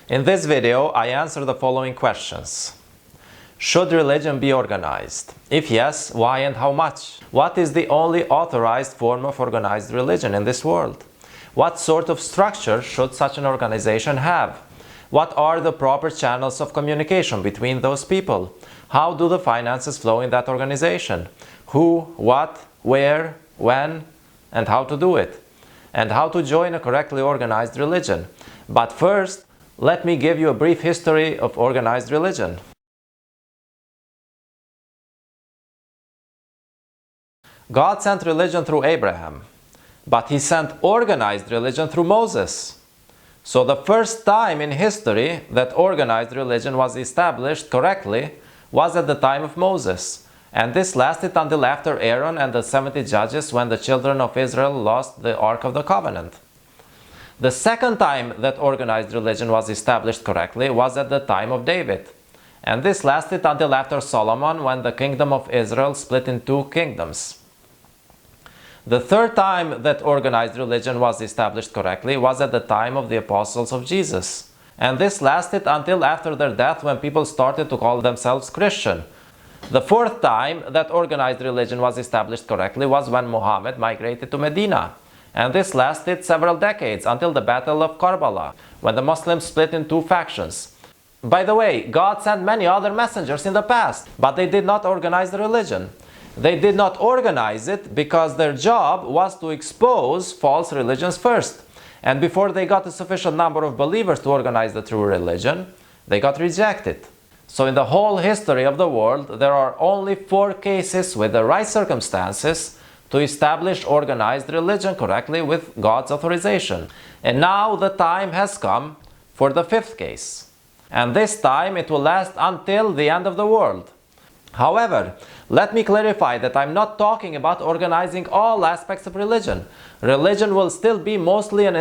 In this video, I answer the following questions. Should religion be organized? If yes, why and how much? What is the only authorized form of organized religion in this world? What sort of structure should such an organization have? What are the proper channels of communication between those people? How do the finances flow in that organization? Who, what, where, when, and how to do it? And how to join a correctly organized religion. But first, let me give you a brief history of organized religion. God sent religion through Abraham, but he sent organized religion through Moses. So the first time in history that organized religion was established correctly was at the time of Moses. And this lasted until after Aaron and the 70 judges, when the children of Israel lost the Ark of the Covenant. The second time that organized religion was established correctly was at the time of David. And this lasted until after Solomon, when the kingdom of Israel split in two kingdoms. The third time that organized religion was established correctly was at the time of the apostles of Jesus. And this lasted until after their death, when people started to call themselves Christian. The fourth time that organized religion was established correctly was when Muhammad migrated to Medina. And this lasted several decades until the Battle of Karbala, when the Muslims split in two factions. By the way, God sent many other messengers in the past, but they did not organize the religion. They did not organize it because their job was to expose false religions first. And before they got a sufficient number of believers to organize the true religion, they got rejected. So in the whole history of the world, there are only 4 cases with the right circumstances to establish organized religion correctly with God's authorization. And now the time has come for the 5th case. And this time it will last until the end of the world. However, let me clarify that I'm not talking about organizing all aspects of religion. Religion will still be mostly an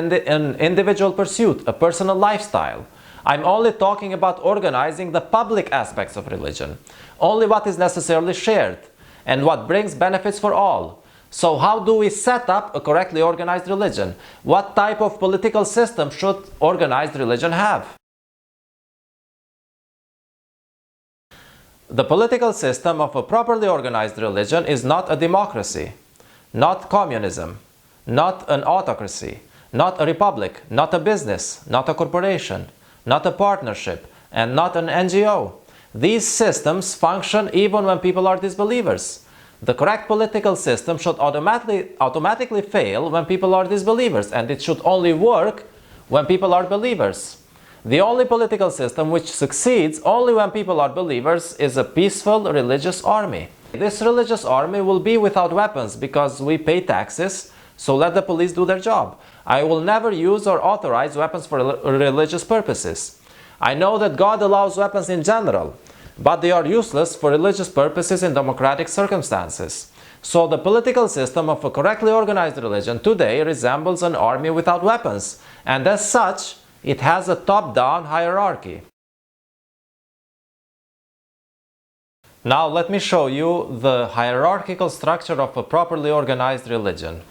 individual pursuit, a personal lifestyle. I'm only talking about organizing the public aspects of religion, only what is necessarily shared, and what brings benefits for all. So how do we set up a correctly organized religion? What type of political system should organized religion have? The political system of a properly organized religion is not a democracy, not communism, not an autocracy, not a republic, not a business, not a corporation, not a partnership, and not an NGO. These systems function even when people are disbelievers. The correct political system should automatically fail when people are disbelievers, and it should only work when people are believers. The only political system which succeeds only when people are believers is a peaceful religious army. This religious army will be without weapons because we pay taxes, so let the police do their job. I will never use or authorize weapons for religious purposes. I know that God allows weapons in general, but they are useless for religious purposes in democratic circumstances. So the political system of a correctly organized religion today resembles an army without weapons, and as such, it has a top-down hierarchy. Now let me show you the hierarchical structure of a properly organized religion.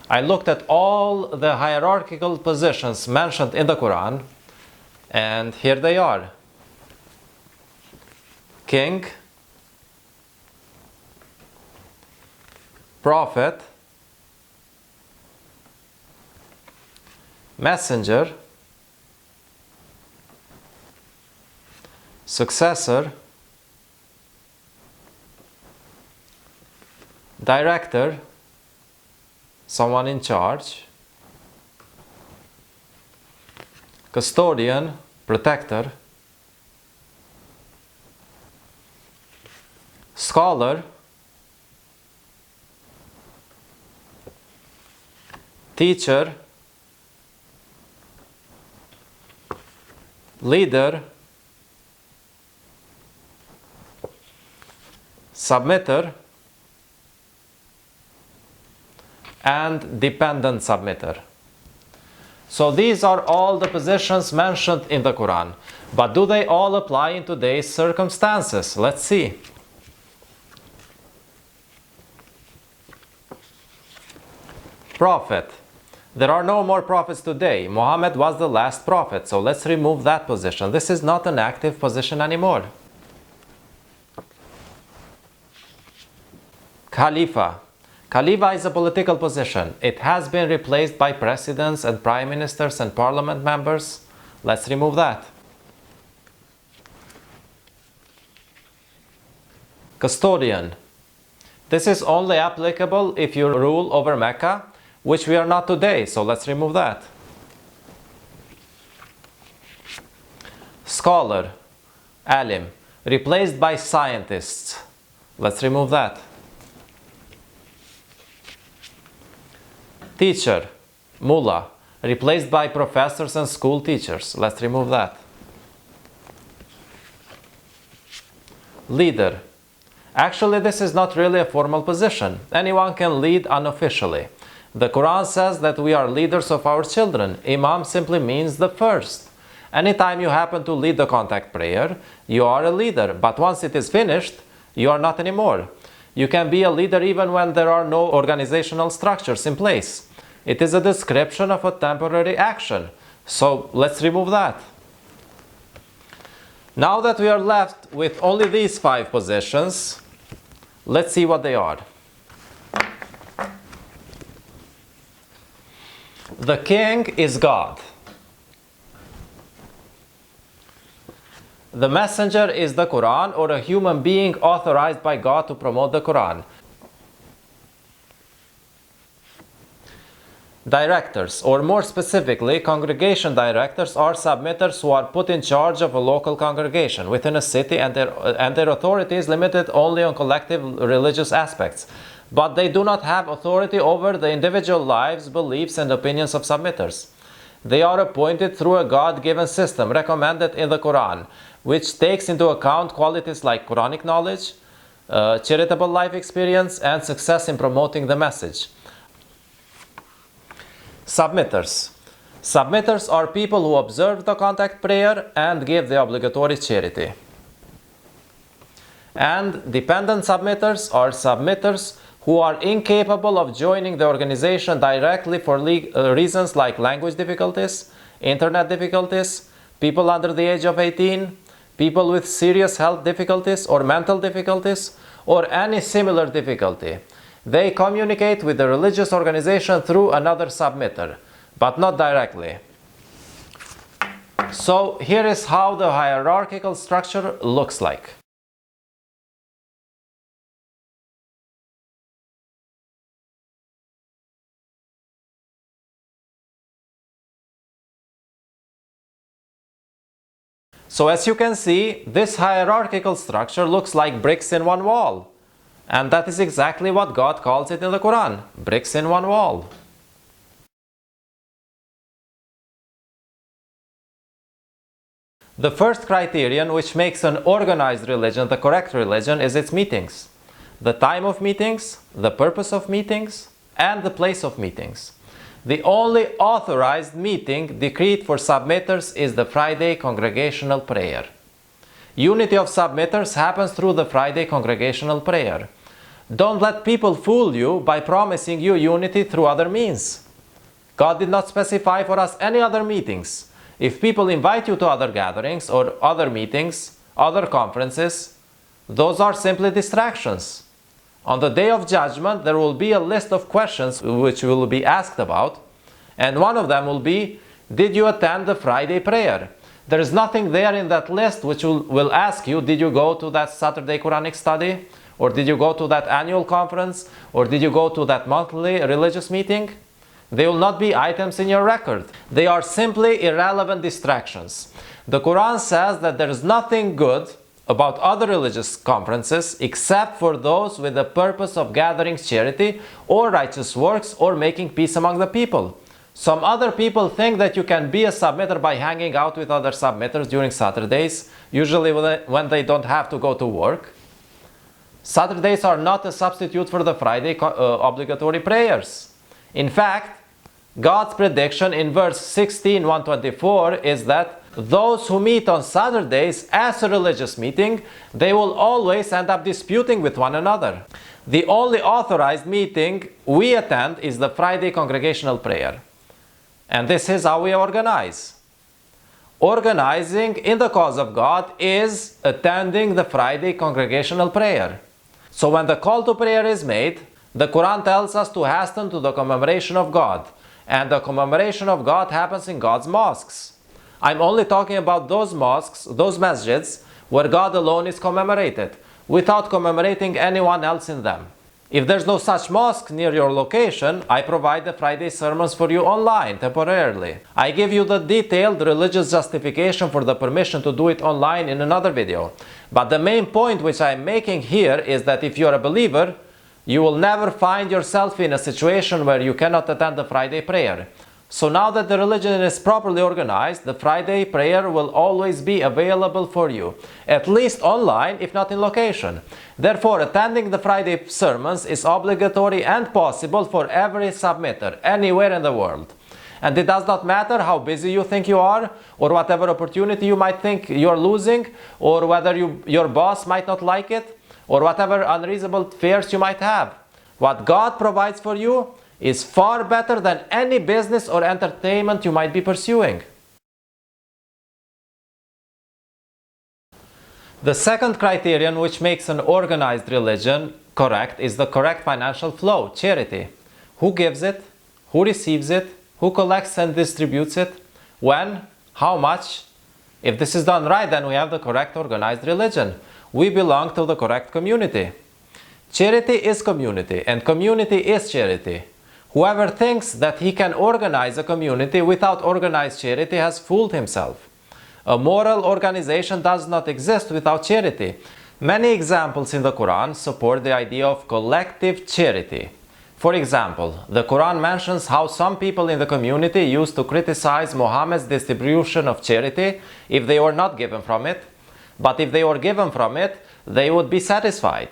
I looked at all the hierarchical positions mentioned in the Quran, and here they are. King, prophet, messenger, successor, director, someone in charge, custodian, protector, scholar, teacher, leader, submitter, and dependent submitter. So these are all the positions mentioned in the Quran. But do they all apply in today's circumstances? Let's see. Prophet. There are no more prophets today. Muhammad was the last prophet, so let's remove that position. This is not an active position anymore. Khalifa. Khalifa is a political position. It has been replaced by presidents and prime ministers and parliament members. Let's remove that. Custodian. This is only applicable if you rule over Mecca, which we are not today, so let's remove that. Scholar, alim, replaced by scientists. Let's remove that. Teacher, mullah, replaced by professors and school teachers. Let's remove that. Leader. Actually, this is not really a formal position. Anyone can lead unofficially. The Quran says that we are leaders of our children. Imam simply means the first. Anytime you happen to lead the contact prayer, you are a leader. But once it is finished, you are not anymore. You can be a leader even when there are no organizational structures in place. It is a description of a temporary action. So let's remove that. Now that we are left with only these 5 positions, let's see what they are. The king is God. The messenger is the Quran, or a human being authorized by God to promote the Quran. Directors, or more specifically, congregation directors, are submitters who are put in charge of a local congregation within a city, and their authority is limited only on collective religious aspects. But they do not have authority over the individual lives, beliefs, and opinions of submitters. They are appointed through a God-given system recommended in the Quran, which takes into account qualities like Quranic knowledge, charitable life experience, and success in promoting the message. Submitters. Submitters are people who observe the contact prayer and give the obligatory charity. And dependent submitters are submitters who are incapable of joining the organization directly for reasons like language difficulties, internet difficulties, people under the age of 18, people with serious health difficulties or mental difficulties, or any similar difficulty. They communicate with the religious organization through another submitter, but not directly. So here is how the hierarchical structure looks like. So as you can see, this hierarchical structure looks like bricks in one wall. And that is exactly what God calls it in the Quran, bricks in one wall. The first criterion which makes an organized religion the correct religion is its meetings. The time of meetings, the purpose of meetings, and the place of meetings. The only authorized meeting decreed for submitters is the Friday congregational prayer. Unity of submitters happens through the Friday congregational prayer. Don't let people fool you by promising you unity through other means. God did not specify for us any other meetings. If people invite you to other gatherings or other meetings, other conferences, those are simply distractions. On the day of judgment, there will be a list of questions which will be asked about, and one of them will be, did you attend the Friday prayer? There is nothing there in that list which will ask you, did you go to that Saturday Quranic study? Or did you go to that annual conference? Or did you go to that monthly religious meeting? They will not be items in your record. They are simply irrelevant distractions. The Quran says that there is nothing good about other religious conferences except for those with the purpose of gathering charity or righteous works or making peace among the people. Some other people think that you can be a submitter by hanging out with other submitters during Saturdays, usually when they don't have to go to work. Saturdays are not a substitute for the Friday obligatory prayers. In fact, God's prediction in verse 16:124 is that those who meet on Saturdays as a religious meeting, they will always end up disputing with one another. The only authorized meeting we attend is the Friday congregational prayer. And this is how we organize. Organizing in the cause of God is attending the Friday congregational prayer. So when the call to prayer is made, the Quran tells us to hasten to the commemoration of God. And the commemoration of God happens in God's mosques. I'm only talking about those mosques, those masjids, where God alone is commemorated, without commemorating anyone else in them. If there's no such mosque near your location, I provide the Friday sermons for you online temporarily. I give you the detailed religious justification for the permission to do it online in another video. But the main point which I'm making here is that if you're a believer, you will never find yourself in a situation where you cannot attend the Friday prayer. So now that the religion is properly organized, the Friday prayer will always be available for you, at least online, if not in location. Therefore, attending the Friday sermons is obligatory and possible for every submitter, anywhere in the world. And it does not matter how busy you think you are, or whatever opportunity you might think you're losing, or whether your boss might not like it, or whatever unreasonable fears you might have. What God provides for you is far better than any business or entertainment you might be pursuing. The second criterion which makes an organized religion correct is the correct financial flow, charity. Who gives it? Who receives it? Who collects and distributes it? When? How much? If this is done right, then we have the correct organized religion. We belong to the correct community. Charity is community, and community is charity. Whoever thinks that he can organize a community without organized charity has fooled himself. A moral organization does not exist without charity. Many examples in the Quran support the idea of collective charity. For example, the Quran mentions how some people in the community used to criticize Muhammad's distribution of charity if they were not given from it, but if they were given from it, they would be satisfied.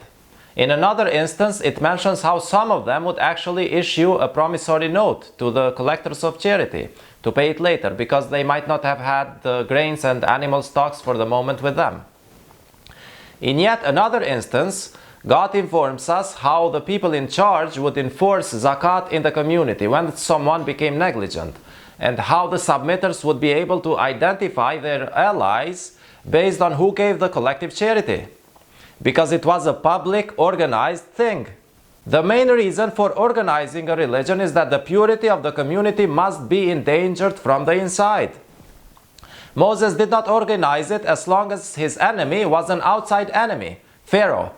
In another instance, it mentions how some of them would actually issue a promissory note to the collectors of charity to pay it later, because they might not have had the grains and animal stocks for the moment with them. In yet another instance, God informs us how the people in charge would enforce zakat in the community when someone became negligent, and how the submitters would be able to identify their allies based on who gave the collective charity, because it was a public, organized thing. The main reason for organizing a religion is that the purity of the community must be endangered from the inside. Moses did not organize it as long as his enemy was an outside enemy, Pharaoh.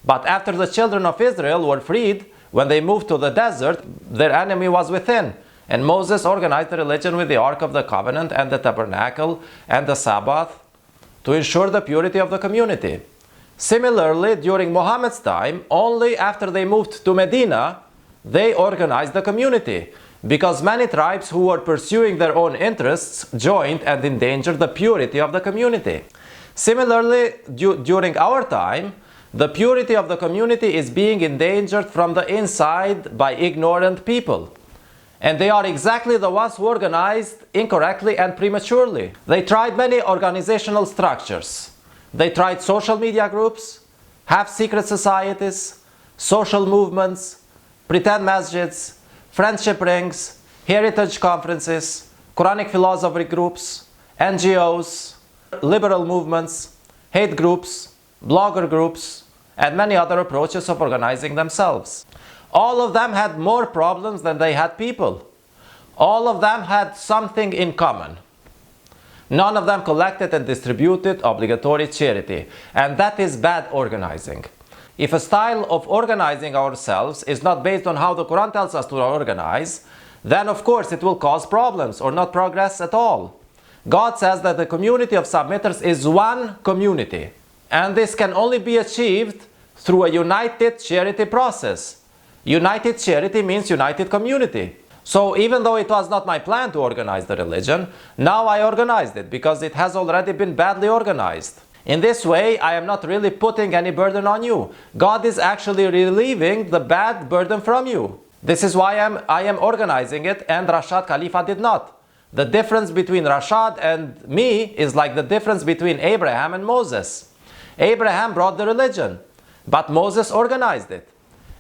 But after the children of Israel were freed, when they moved to the desert, their enemy was within. And Moses organized the religion with the Ark of the Covenant and the Tabernacle and the Sabbath to ensure the purity of the community. Similarly, during Muhammad's time, only after they moved to Medina, they organized the community, because many tribes who were pursuing their own interests joined and endangered the purity of the community. Similarly, during our time, the purity of the community is being endangered from the inside by ignorant people. And they are exactly the ones who organized incorrectly and prematurely. They tried many organizational structures. They tried social media groups, half-secret societies, social movements, pretend masjids, friendship rings, heritage conferences, Quranic philosophy groups, NGOs, liberal movements, hate groups, blogger groups, and many other approaches of organizing themselves. All of them had more problems than they had people. All of them had something in common. None of them collected and distributed obligatory charity, and that is bad organizing. If a style of organizing ourselves is not based on how the Quran tells us to organize, then of course it will cause problems or not progress at all. God says that the community of submitters is one community, and this can only be achieved through a united charity process. United charity means united community. So even though it was not my plan to organize the religion, now I organized it because it has already been badly organized. In this way, I am not really putting any burden on you. God is actually relieving the bad burden from you. This is why I am organizing it, and Rashad Khalifa did not. The difference between Rashad and me is like the difference between Abraham and Moses. Abraham brought the religion, but Moses organized it.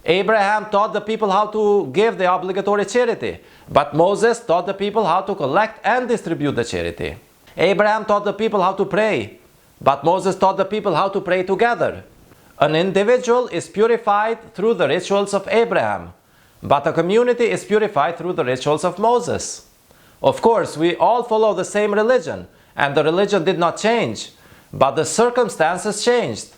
Abraham taught the people how to give the obligatory charity, but Moses taught the people how to collect and distribute the charity. Abraham taught the people how to pray, but Moses taught the people how to pray together. An individual is purified through the rituals of Abraham, but a community is purified through the rituals of Moses. Of course, we all follow the same religion, and the religion did not change, but the circumstances changed.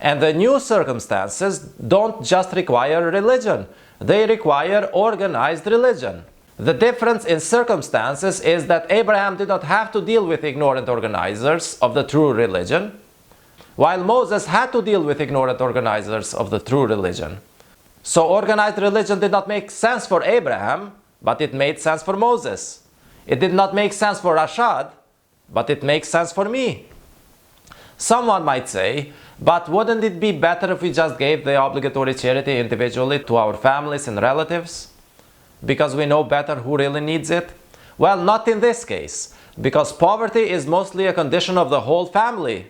And the new circumstances don't just require religion, they require organized religion. The difference in circumstances is that Abraham did not have to deal with ignorant organizers of the true religion, while Moses had to deal with ignorant organizers of the true religion. So organized religion did not make sense for Abraham, but it made sense for Moses. It did not make sense for Rashad, but it makes sense for me. Someone might say, but wouldn't it be better if we just gave the obligatory charity individually to our families and relatives? Because we know better who really needs it? Well, not in this case, because poverty is mostly a condition of the whole family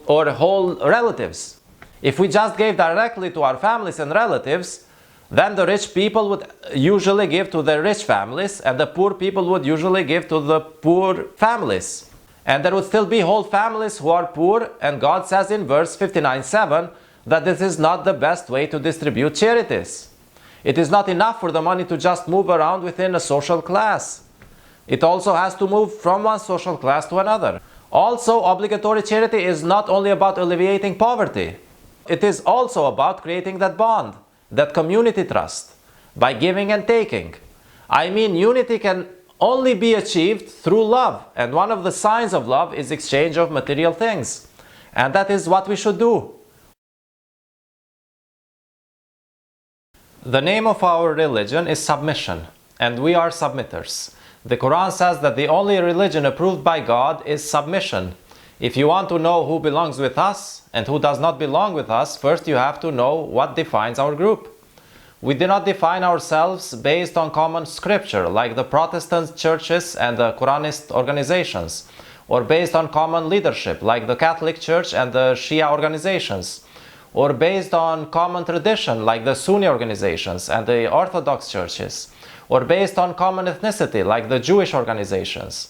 or whole relatives. If we just gave directly to our families and relatives, then the rich people would usually give to their rich families, and the poor people would usually give to the poor families. And there would still be whole families who are poor, and God says in verse 59:7 that this is not the best way to distribute charities. It is not enough for the money to just move around within a social class. It also has to move from one social class to another. Also, obligatory charity is not only about alleviating poverty. It is also about creating that bond, that community trust, by giving and taking. I mean, unity can only be achieved through love, and one of the signs of love is exchange of material things. And that is what we should do. The name of our religion is submission, and we are submitters. The Quran says that the only religion approved by God is submission. If you want to know who belongs with us and who does not belong with us, first you have to know what defines our group. We do not define ourselves based on common scripture, like the Protestant churches and the Quranist organizations, or based on common leadership, like the Catholic Church and the Shia organizations, or based on common tradition, like the Sunni organizations and the Orthodox churches, or based on common ethnicity, like the Jewish organizations.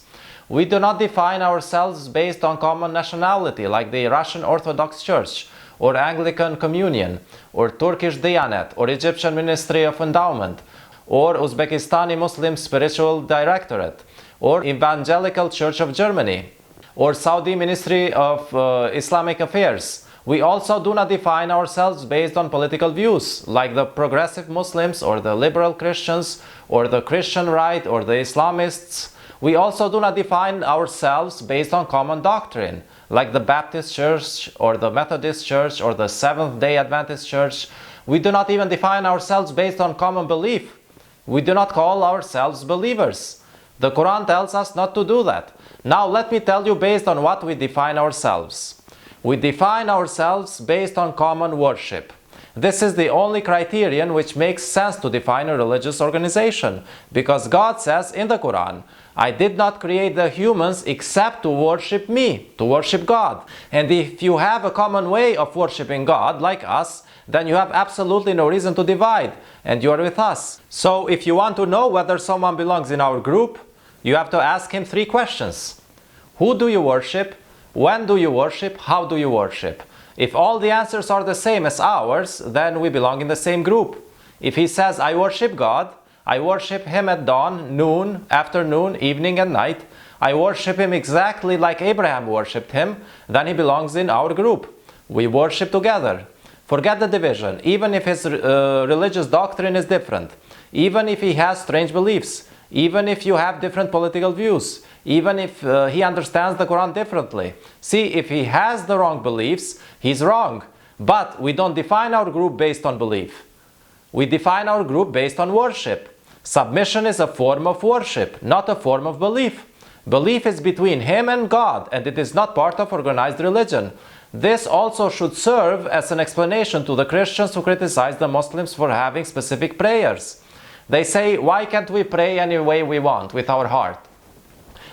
We do not define ourselves based on common nationality, like the Russian Orthodox Church, or Anglican Communion, or Turkish Diyanet, or Egyptian Ministry of Endowment, or Uzbekistani Muslim Spiritual Directorate, or Evangelical Church of Germany, or Saudi Ministry of Islamic Affairs. We also do not define ourselves based on political views, like the progressive Muslims, or the liberal Christians, or the Christian right, or the Islamists. We also do not define ourselves based on common doctrine, like the Baptist Church, or the Methodist Church, or the Seventh-day Adventist Church. We do not even define ourselves based on common belief. We do not call ourselves believers. The Quran tells us not to do that. Now let me tell you based on what we define ourselves. We define ourselves based on common worship. This is the only criterion which makes sense to define a religious organization, because God says in the Quran, I did not create the humans except to worship me, to worship God. And if you have a common way of worshiping God, like us, then you have absolutely no reason to divide, and you are with us. So if you want to know whether someone belongs in our group, you have to ask him 3 questions. Who do you worship? When do you worship? How do you worship? If all the answers are the same as ours, then we belong in the same group. If he says, I worship God, I worship him at dawn, noon, afternoon, evening and night, I worship him exactly like Abraham worshipped him, then he belongs in our group. We worship together. Forget the division, even if his religious doctrine is different, even if he has strange beliefs, even if you have different political views, even if he understands the Quran differently. See, if he has the wrong beliefs, he's wrong. But we don't define our group based on belief. We define our group based on worship. Submission is a form of worship, not a form of belief. Belief is between him and God, and it is not part of organized religion. This also should serve as an explanation to the Christians who criticize the Muslims for having specific prayers. They say, why can't we pray any way we want with our heart?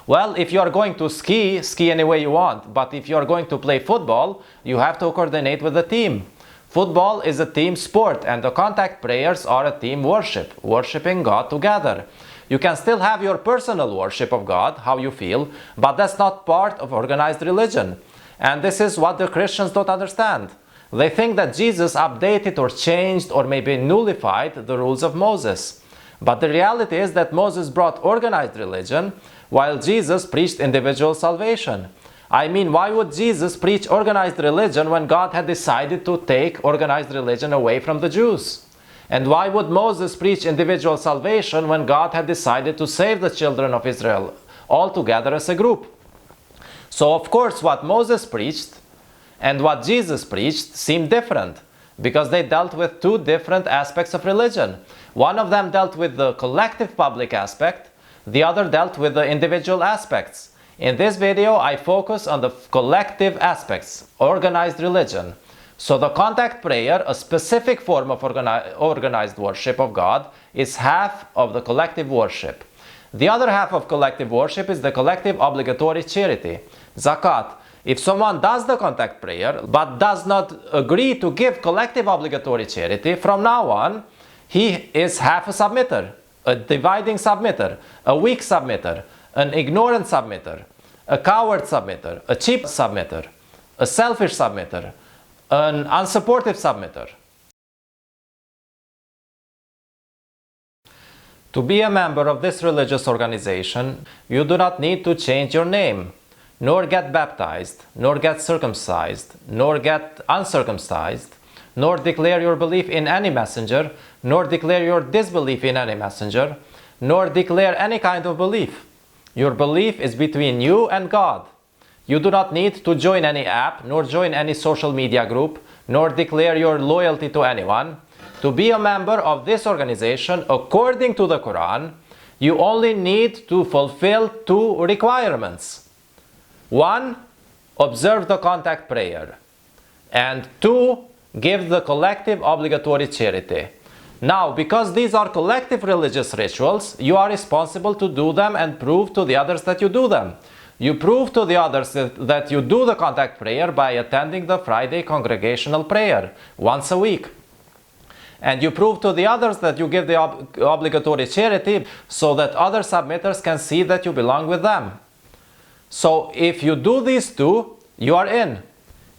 Well, if you are going to ski any way you want, but if you are going to play football, you have to coordinate with the team. Football is a team sport, and the contact prayers are a team worship, worshiping God together. You can still have your personal worship of God, how you feel, but that's not part of organized religion. And this is what the Christians don't understand. They think that Jesus updated or changed or maybe nullified the rules of Moses. But the reality is that Moses brought organized religion, while Jesus preached individual salvation. I mean, why would Jesus preach organized religion when God had decided to take organized religion away from the Jews? And why would Moses preach individual salvation when God had decided to save the children of Israel all together as a group? So of course what Moses preached and what Jesus preached seemed different, because they dealt with two different aspects of religion. One of them dealt with the collective public aspect, the other dealt with the individual aspects. In this video, I focus on the collective aspects, organized religion. So the contact prayer, a specific form of organized worship of God, is half of the collective worship. The other half of collective worship is the collective obligatory charity, zakat. If someone does the contact prayer but does not agree to give collective obligatory charity, from now on, he is half a submitter, a dividing submitter, a weak submitter, an ignorant submitter, a coward submitter, a cheap submitter, a selfish submitter, an unsupportive submitter. To be a member of this religious organization, you do not need to change your name, nor get baptized, nor get circumcised, nor get uncircumcised, nor declare your belief in any messenger, nor declare your disbelief in any messenger, nor declare any kind of belief. Your belief is between you and God. You do not need to join any app, nor join any social media group, nor declare your loyalty to anyone. To be a member of this organization, according to the Quran, you only need to fulfill two requirements. One, observe the contact prayer. And two, give the collective obligatory charity. Now, because these are collective religious rituals, you are responsible to do them and prove to the others that you do them. You prove to the others that you do the contact prayer by attending the Friday congregational prayer once a week. And you prove to the others that you give the obligatory charity so that other submitters can see that you belong with them. So if you do these two, you are in.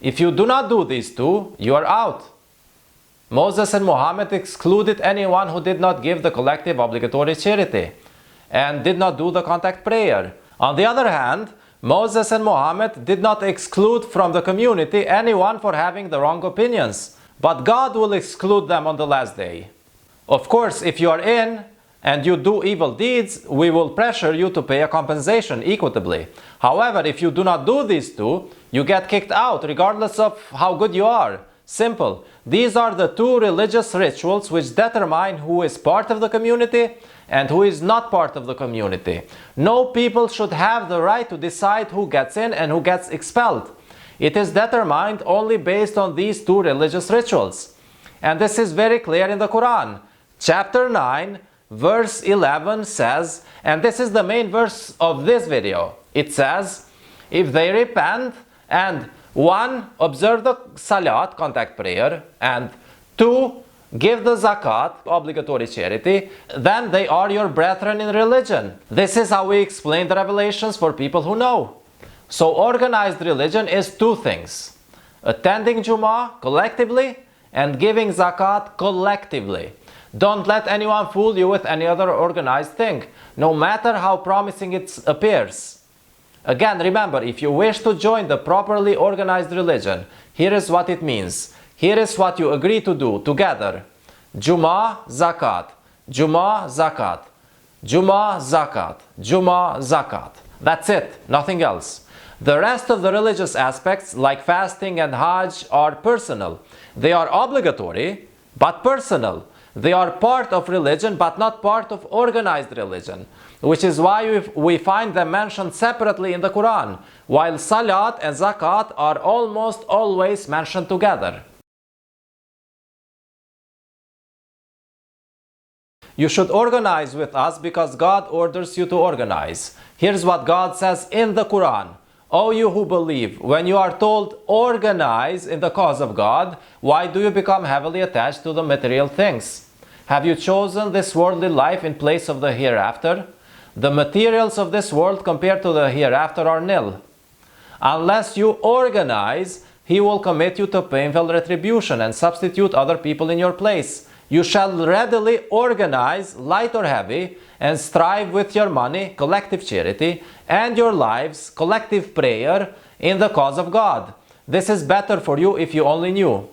If you do not do these two, you are out. Moses and Muhammad excluded anyone who did not give the collective obligatory charity and did not do the contact prayer. On the other hand, Moses and Muhammad did not exclude from the community anyone for having the wrong opinions, but God will exclude them on the last day. Of course, if you are in and you do evil deeds, we will pressure you to pay a compensation equitably. However, if you do not do these two, you get kicked out regardless of how good you are. Simple. These are the two religious rituals which determine who is part of the community and who is not part of the community. No people should have the right to decide who gets in and who gets expelled. It is determined only based on these two religious rituals. And this is very clear in the Quran. Chapter 9, verse 11 says, and this is the main verse of this video, it says, if they repent and 1. Observe the salat, contact prayer, and 2. Give the zakat, obligatory charity, then they are your brethren in religion. This is how we explain the revelations for people who know. So organized religion is two things: attending Jummah collectively and giving zakat collectively. Don't let anyone fool you with any other organized thing, no matter how promising it appears. Again, remember, if you wish to join the properly organized religion, here is what it means. Here is what you agree to do together. Jummah, zakat. Jummah, zakat. Jummah, zakat. Jummah, zakat. That's it, nothing else. The rest of the religious aspects, like fasting and Hajj, are personal. They are obligatory, but personal. They are part of religion, but not part of organized religion, which is why we find them mentioned separately in the Quran, while Salat and Zakat are almost always mentioned together. You should organize with us because God orders you to organize. Here's what God says in the Quran. O you who believe, when you are told organize in the cause of God, why do you become heavily attached to the material things? Have you chosen this worldly life in place of the hereafter? The materials of this world compared to the hereafter are nil. Unless you organize, he will commit you to painful retribution and substitute other people in your place. You shall readily organize, light or heavy, and strive with your money, collective charity, and your lives, collective prayer, in the cause of God. This is better for you if you only knew.